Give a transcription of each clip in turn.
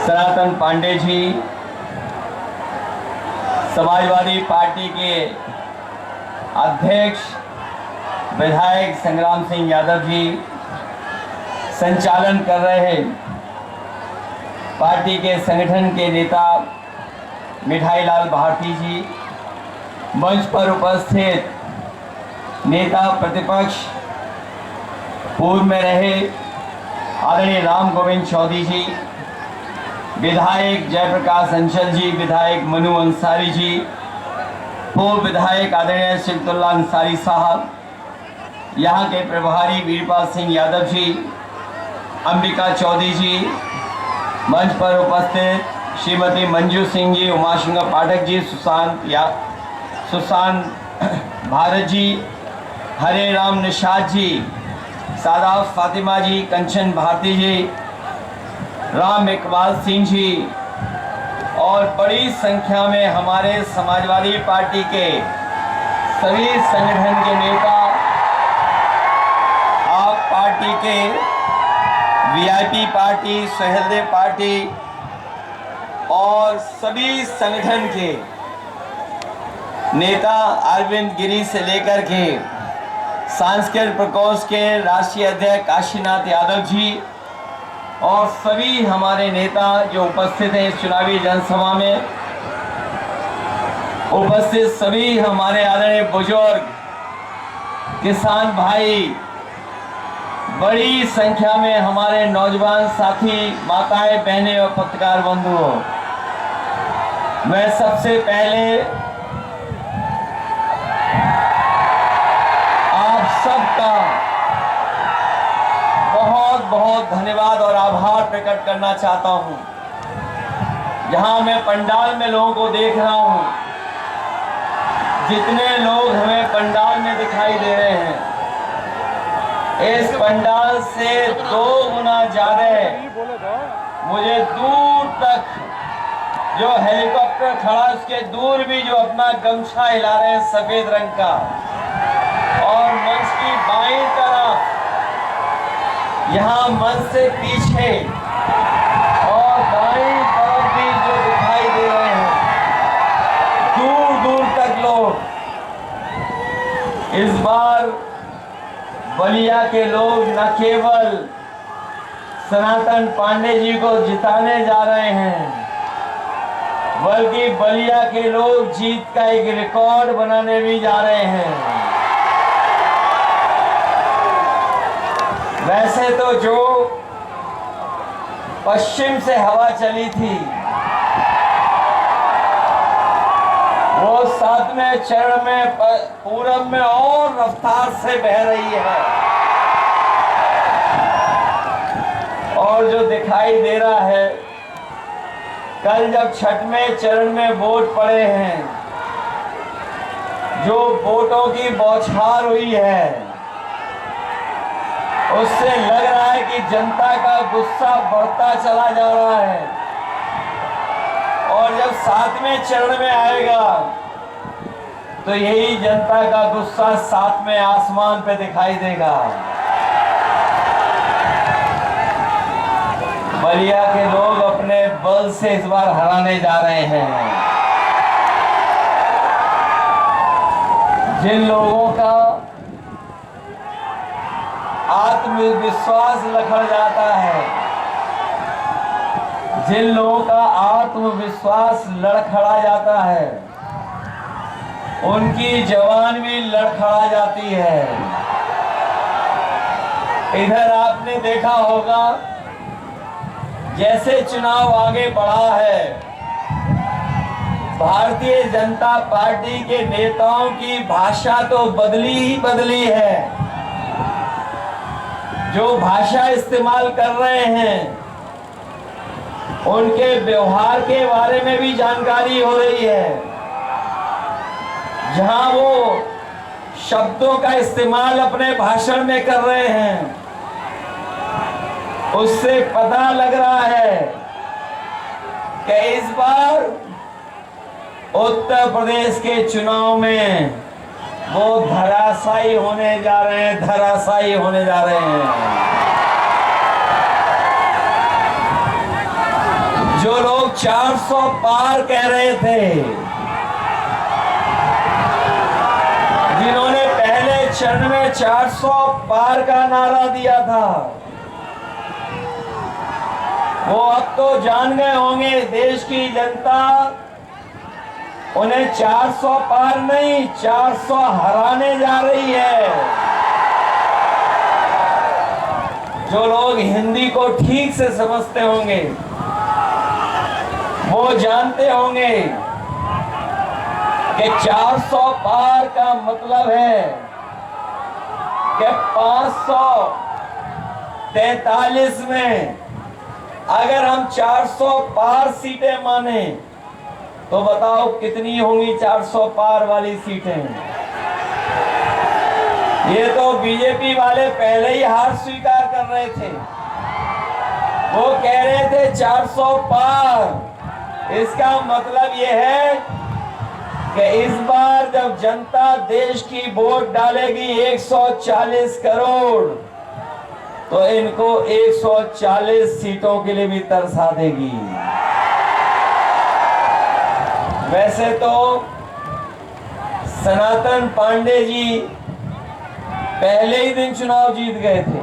सनातन Pandey ji, Samajwadi party के अध्यक्ष विधायक संग्राम सिंह यादव जी संचालन कर रहे हैं। पार्टी के संगठन के नेता मिठाई लाल भारती जी, मंच पर उपस्थित नेता प्रतिपक्ष पूर्व में रहे आदरणीय राम गोविंद चौधरी जी, विधायक जयप्रकाश अंचल जी, विधायक मनु अंसारी जी, पूर्व विधायक आदरणीय सिद्दुल्ला अंसारी साहब, यहाँ के प्रभारी वीरपाल सिंह यादव जी, अंबिका चौधरी जी, मंच पर उपस्थित श्रीमती मंजू सिंह जी, उमाशंकर पाठक जी, सुशांत भारत जी, हरे राम निषाद जी, सादाब फातिमा जी, कंचन भारती जी, राम इकबाल सिंह जी और बड़ी संख्या में हमारे समाजवादी पार्टी के सभी संगठन के नेता, आप पार्टी के वीआईपी पार्टी, सहदेव पार्टी और सभी संगठन के नेता, अरविंद गिरी से लेकर के सांस्कृतिक प्रकोष्ठ के राष्ट्रीय अध्यक्ष काशीनाथ यादव जी और सभी हमारे नेता जो उपस्थित हैं इस चुनावी जनसभा में उपस्थित, सभी हमारे आदरणीय बुजुर्ग, किसान भाई, बड़ी संख्या में हमारे नौजवान साथी, माताएं, बहनें और पत्रकार बंधुओं, मैं सबसे पहले आप सबका बहुत बहुत धन्यवाद और आभार प्रकट करना चाहता हूं। जहां मैं पंडाल में लोगों को देख रहा हूं, जितने लोग हमें पंडाल में दिखाई दे रहे हैं, इस पंडाल से 2 गुना ज्यादा मुझे दूर तक जो हेलीकॉप्टर खड़ा उसके दूर भी जो अपना गमछा हिला रहे हैं सफेद रंग का, और मंच की बाईं तरफ, यहाँ मंच से पीछे और दाईं तरफ भी जो दिखाई दे रहे हैं, दूर दूर तक लोग, इस बार बलिया के लोग न केवल सनातन पांडे जी को जिताने जा रहे हैं, बल्कि बलिया के लोग जीत का एक रिकॉर्ड बनाने भी जा रहे हैं। वैसे तो जो पश्चिम से हवा चली थी वो 7वें चरण में पूरब में और रफ्तार से बह रही है, और जो दिखाई दे रहा है, कल जब 6वें चरण में वोट पड़े हैं, जो वोटों की बौछार हुई है, उससे लग रहा है कि जनता का गुस्सा बढ़ता चला जा रहा है, और जब 7वें चरण में आएगा तो यही जनता का गुस्सा 7वें आसमान पे दिखाई देगा। बलिया के लोग अपने बल से इस बार हराने जा रहे हैं। जिन लोगों का आत्मविश्वास लखड़ जाता है, जिन लोगों का आत्मविश्वास लड़खड़ा जाता है, उनकी जवान भी लड़खड़ा जाती है। इधर आपने देखा होगा, जैसे चुनाव आगे बढ़ा है, भारतीय जनता पार्टी के नेताओं की भाषा तो बदली ही बदली है। जो भाषा इस्तेमाल कर रहे हैं, उनके व्यवहार के बारे में भी जानकारी हो रही है। जहां वो शब्दों का इस्तेमाल अपने भाषण में कर रहे हैं, उससे पता लग रहा है कि इस बार उत्तर प्रदेश के चुनाव में वो धराशायी होने जा रहे हैं, धराशायी होने जा रहे हैं। लोग 400 पार कह रहे थे। जिन्होंने पहले चरण में 400 पार का नारा दिया था, वो अब तो जान गए होंगे देश की जनता उन्हें 400 पार नहीं 400 हराने जा रही है। जो लोग हिंदी को ठीक से समझते होंगे वो जानते होंगे कि 400 पार का मतलब है कि 543 में अगर हम 400 पार सीटें माने तो बताओ कितनी होंगी 400 पार वाली सीटें। ये तो बीजेपी वाले पहले ही हार स्वीकार कर रहे थे। वो कह रहे थे 400 पार। इसका मतलब ये है कि इस बार जब जनता देश की वोट डालेगी 140 करोड़ तो इनको 140 सीटों के लिए भी तरसा देगी। वैसे तो सनातन पांडे जी पहले ही दिन चुनाव जीत गए थे।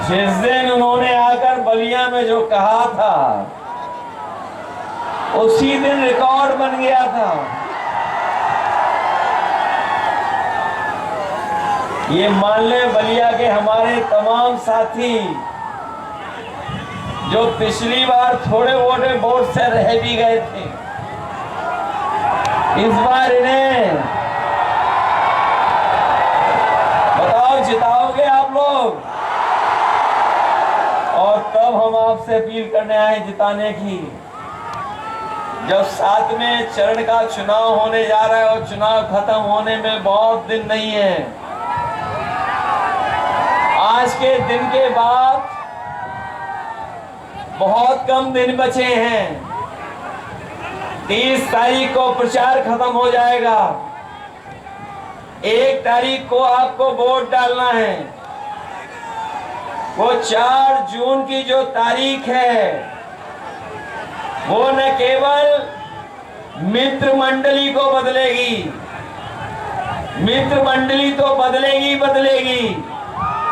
जिस दिन उन्होंने आकर बलिया में जो कहा था उसी दिन रिकॉर्ड बन गया था। ये मान ले बलिया के हमारे तमाम साथी जो पिछली बार थोड़े वोट से रह भी गए थे, इस बार इन्हें बताओ जिताओगे आप लोग। और तब हम आपसे अपील करने आए जिताने की। जब 7वें चरण का चुनाव होने जा रहा है और चुनाव खत्म होने में बहुत दिन नहीं है, आज के दिन के बाद बहुत कम दिन बचे हैं। 30 तारीख को प्रचार खत्म हो जाएगा। 1 तारीख को आपको वोट डालना है। वो 4 जून की जो तारीख है वो न केवल मित्र मंडली को बदलेगी, मित्र मंडली तो बदलेगी,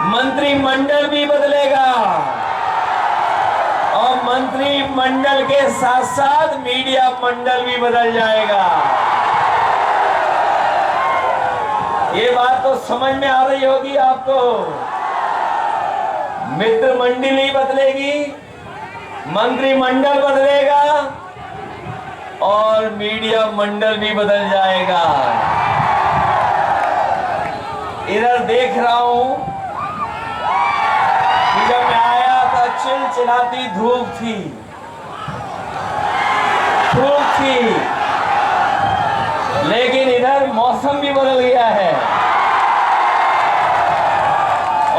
मंत्रिमंडल भी बदलेगा और मंत्रिमंडल के साथ साथ मीडिया मंडल भी बदल जाएगा। ये बात तो समझ में आ रही होगी आपको। मित्र मंडली बदलेगी, मंत्रिमंडल बदलेगा और मीडिया मंडल भी बदल जाएगा। इधर देख रहा हूं कि जब मैं आया था चिलचिलाती धूप थी, लेकिन इधर मौसम भी बदल गया है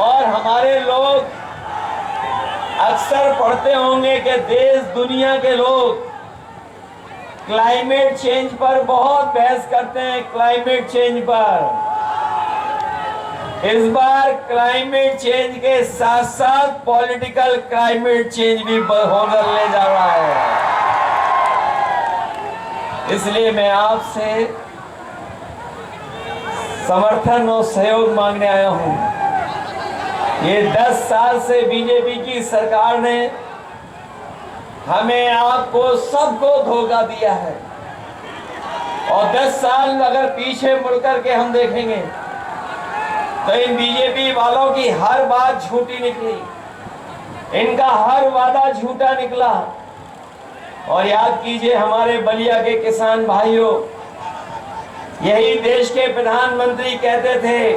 और हमारे लोग अक्सर पढ़ते होंगे कि देश दुनिया के लोग क्लाइमेट चेंज पर बहुत बहस करते हैं। क्लाइमेट चेंज पर इस बार क्लाइमेट चेंज के साथ साथ पॉलिटिकल क्लाइमेट चेंज भी होने जा रहा है। इसलिए मैं आपसे समर्थन और सहयोग मांगने आया हूं। ये 10 साल से बीजेपी की सरकार ने हमें आपको सबको धोखा दिया है और 10 साल अगर पीछे मुड़ करके हम देखेंगे तो इन बीजेपी वालों की हर बात झूठी निकली, इनका हर वादा झूठा निकला। और याद कीजिए हमारे बलिया के किसान भाइयों, यही देश के प्रधानमंत्री कहते थे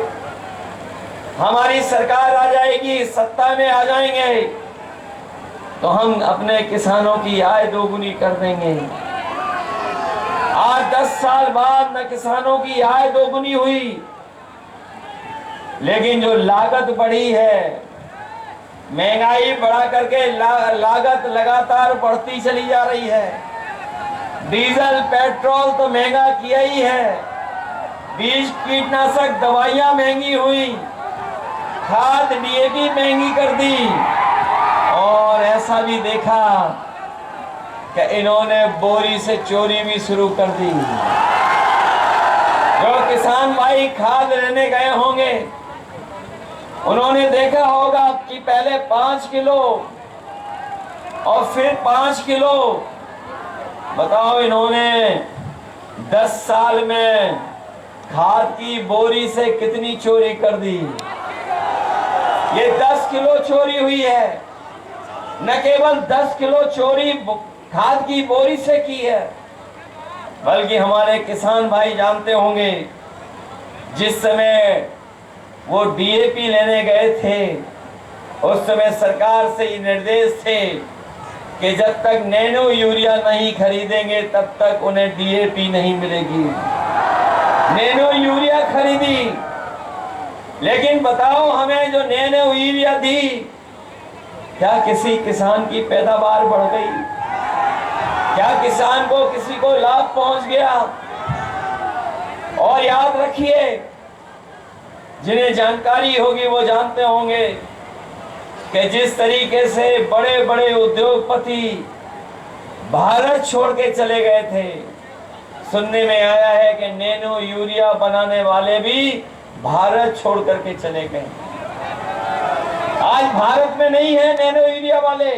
हमारी सरकार आ जाएगी, सत्ता में आ जाएंगे तो हम अपने किसानों की आय दोगुनी कर देंगे। आज 10 साल बाद न किसानों की आय दोगुनी हुई, लेकिन जो लागत बढ़ी है, महंगाई बढ़ा करके लागत लगातार बढ़ती चली जा रही है। डीजल पेट्रोल तो महंगा किया ही है, बीज कीटनाशक दवाइयां महंगी हुई, खाद डीएपी महंगी कर दी और ऐसा ऐसा भी देखा कि इन्होंने बोरी से चोरी भी शुरू कर दी। जो किसान भाई खाद लेने गए होंगे उन्होंने देखा होगा कि पहले 5 किलो और फिर 5 किलो। बताओ इन्होंने 10 साल में खाद की बोरी से कितनी चोरी कर दी। ये 10 किलो चोरी हुई है। न केवल 10 किलो चोरी खाद की बोरी से की है, बल्कि हमारे किसान भाई जानते होंगे जिस समय वो डीएपी लेने गए थे उस समय सरकार से ये निर्देश थे कि जब तक नैनो यूरिया नहीं खरीदेंगे तब तक उन्हें डीएपी नहीं मिलेगी। नैनो यूरिया खरीदी, लेकिन बताओ हमें जो नैनो यूरिया दी, क्या किसी किसान की पैदावार बढ़ गई? क्या किसान को किसी को लाभ पहुंच गया? और याद रखिए, जिन्हें जानकारी होगी वो जानते होंगे कि जिस तरीके से बड़े बड़े उद्योगपति भारत छोड़ के चले गए थे, सुनने में आया है कि नैनो यूरिया बनाने वाले भी भारत छोड़ करके चले गए। आज भारत में नहीं है नैनो यूरिया वाले।